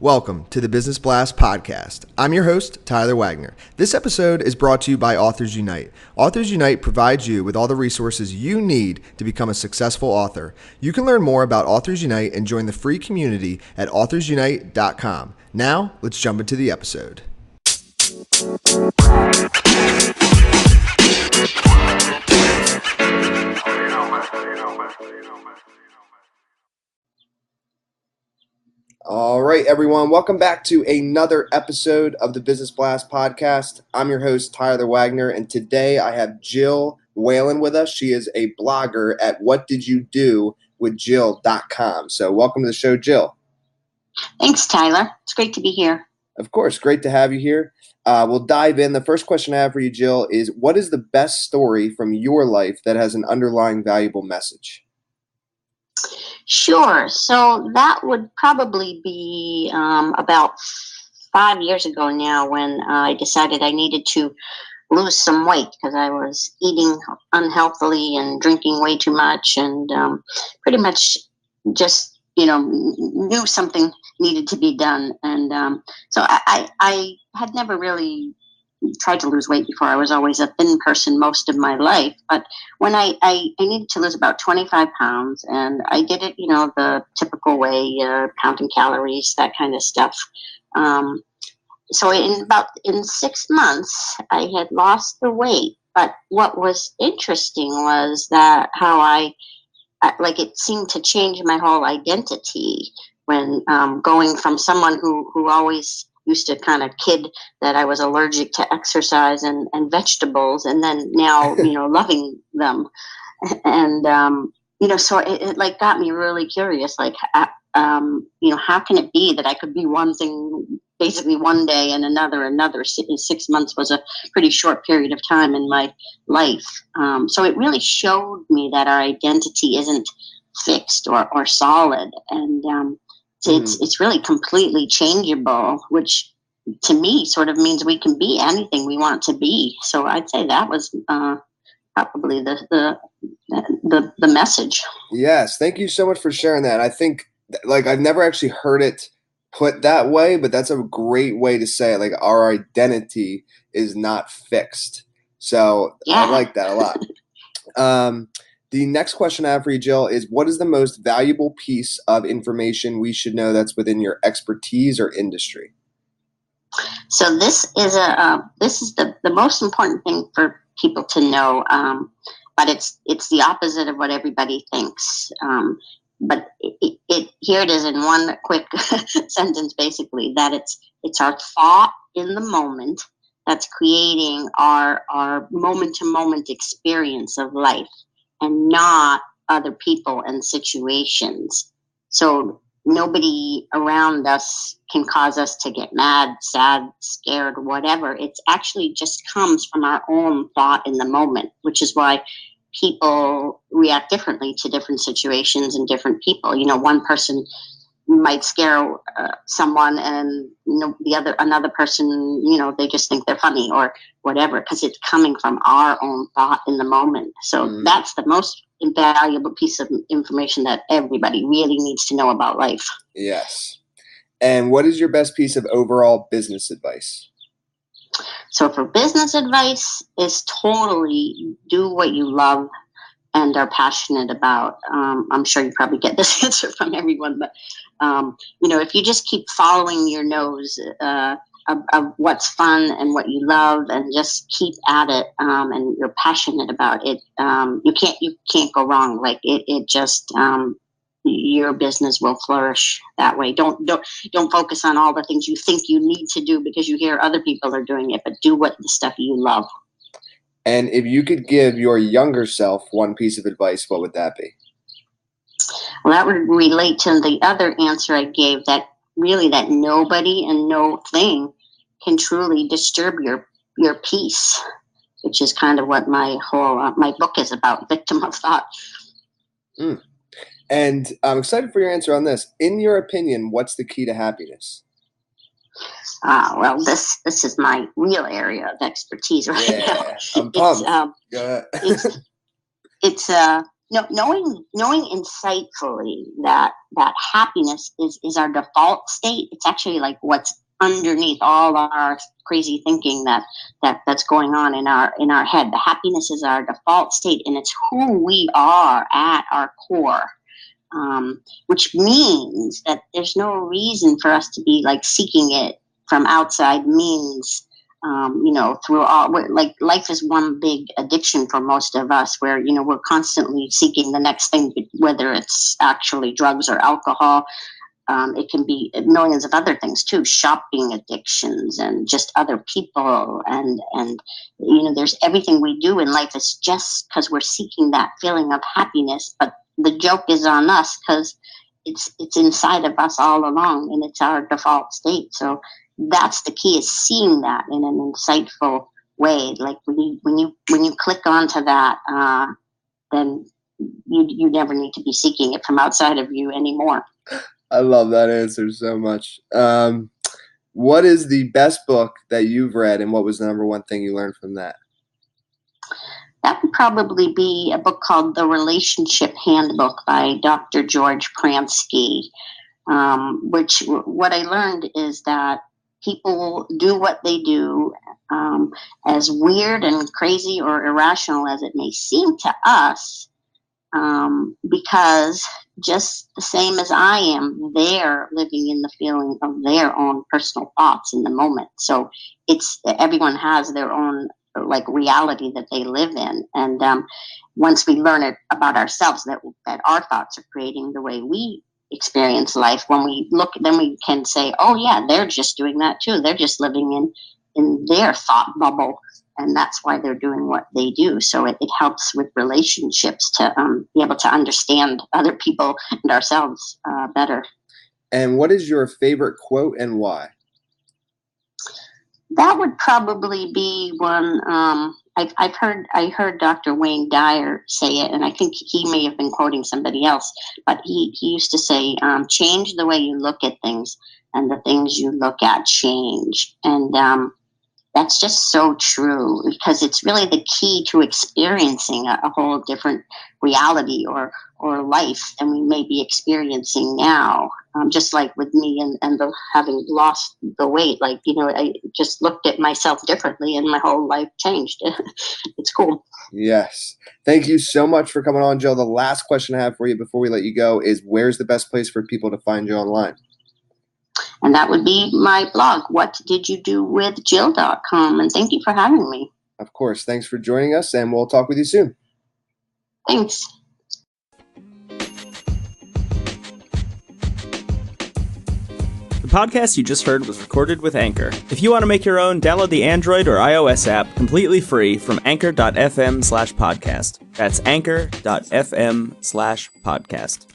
Welcome to the Business Blast podcast. I'm your host, Tyler Wagner. This episode is brought to you by Authors Unite. Authors Unite provides you with all the resources you need to become a successful author. You can learn more about Authors Unite and join the free community at authorsunite.com. Now, let's jump into the episode. All right, everyone. Welcome back to another episode of the Business Blast podcast. I'm your host, Tyler Wagner, and today I have Jill Whalen with us. She is a blogger at whatdidyoudo.jill.com. So welcome to the show, Jill. Thanks, Tyler. It's great to be here. Of course. Great to have you here. We'll dive in. The first question I have for you, Jill, is what is the best story from your life that has an underlying valuable message? Sure. So that would probably be about 5 years ago now when I decided I needed to lose some weight because I was eating unhealthily and drinking way too much and pretty much just, knew something needed to be done. And so I had never really tried to lose weight before. I was always a thin person most of my life. But when I needed to lose about 25 pounds, and I did it, the typical way, counting calories, that kind of stuff. So in 6 months, I had lost the weight. But what was interesting was that how it seemed to change my whole identity when going from someone who always used to kind of kid that I was allergic to exercise and vegetables, and then now, loving them. And, so it got me really curious, how can it be that I could be one thing basically one day and another. 6 months was a pretty short period of time in my life. So it really showed me that our identity isn't fixed or solid. And, it's really completely changeable, which to me sort of means we can be anything we want to be. So I'd say that was probably the message. Yes, thank you so much for sharing that. I think I've never actually heard it put that way, but that's a great way to say it. Like our identity is not fixed. So yeah. I like that a lot. The next question I have for you, Jill, is what is the most valuable piece of information we should know that's within your expertise or industry? So this is the most important thing for people to know, but it's the opposite of what everybody thinks. But here it is in one quick sentence, basically, that it's our thought in the moment that's creating our moment-to-moment experience of life, and not other people and situations. So nobody around us can cause us to get mad, sad, scared, whatever. It actually just comes from our own thought in the moment, which is why people react differently to different situations and different people. One person might scare someone, and another person, they just think they're funny or whatever, because it's coming from our own thought in the moment. So that's the most invaluable piece of information that everybody really needs to know about life. Yes. And what is your best piece of overall business advice? So for business advice, is totally do what you love and are passionate about. I'm sure you probably get this answer from everyone, but if you just keep following your nose of what's fun and what you love, and just keep at it, and you're passionate about it, you can't go wrong. Like it just your business will flourish that way. Don't focus on all the things you think you need to do because you hear other people are doing it, but do the stuff you love. And if you could give your younger self one piece of advice, what would that be? Well, that would relate to the other answer I gave, that nobody and no thing can truly disturb your peace, which is kind of what my whole my book is about, Victim of Thought. And I'm excited for your answer on this. In your opinion, what's the key to happiness? Well, this is my real area of expertise right now. I'm pumped. It's knowing insightfully that happiness is our default state. It's actually like what's underneath all our crazy thinking that's going on in our head. The happiness is our default state, and it's who we are at our core. Which means that there's no reason for us to be like seeking it from outside means. Through like life is one big addiction for most of us, where we're constantly seeking the next thing, whether it's actually drugs or alcohol. It can be millions of other things too, shopping addictions and just other people, and there's everything we do in life is just because we're seeking that feeling of happiness. But the joke is on us, because it's inside of us all along, and it's our default state. So that's the key, is seeing that in an insightful way. Like when you click onto that, then you never need to be seeking it from outside of you anymore. I love that answer so much. What is the best book that you've read, and what was the number one thing you learned from that? That would probably be a book called The Relationship Handbook by Dr. George Pransky, which what I learned is that people do what they do, as weird and crazy or irrational as it may seem to us, because just the same as I am, they're living in the feeling of their own personal thoughts in the moment. So everyone has their own like reality that they live in, and once we learn it about ourselves, that our thoughts are creating the way we experience life, when we look, then we can say, oh yeah, they're just doing that too. They're just living in their thought bubble, and that's why they're doing what they do. So it helps with relationships to be able to understand other people and ourselves better. And what is your favorite quote, and why? That would probably be one. I heard Dr. Wayne Dyer say it, and I think he may have been quoting somebody else, but he used to say, change the way you look at things, and the things you look at change. And that's just so true, because it's really the key to experiencing a whole different reality or life than we may be experiencing now. Just like with me and having lost the weight, like, I just looked at myself differently and my whole life changed. It's cool. Yes. Thank you so much for coming on, Jill. The last question I have for you before we let you go is, where's the best place for people to find you online? And that would be my blog, whatdidyoudowithjill.com. And thank you for having me. Of course. Thanks for joining us, and we'll talk with you soon. Thanks. The podcast you just heard was recorded with Anchor. If you want to make your own, download the Android or iOS app completely free from anchor.fm/podcast. That's anchor.fm/podcast.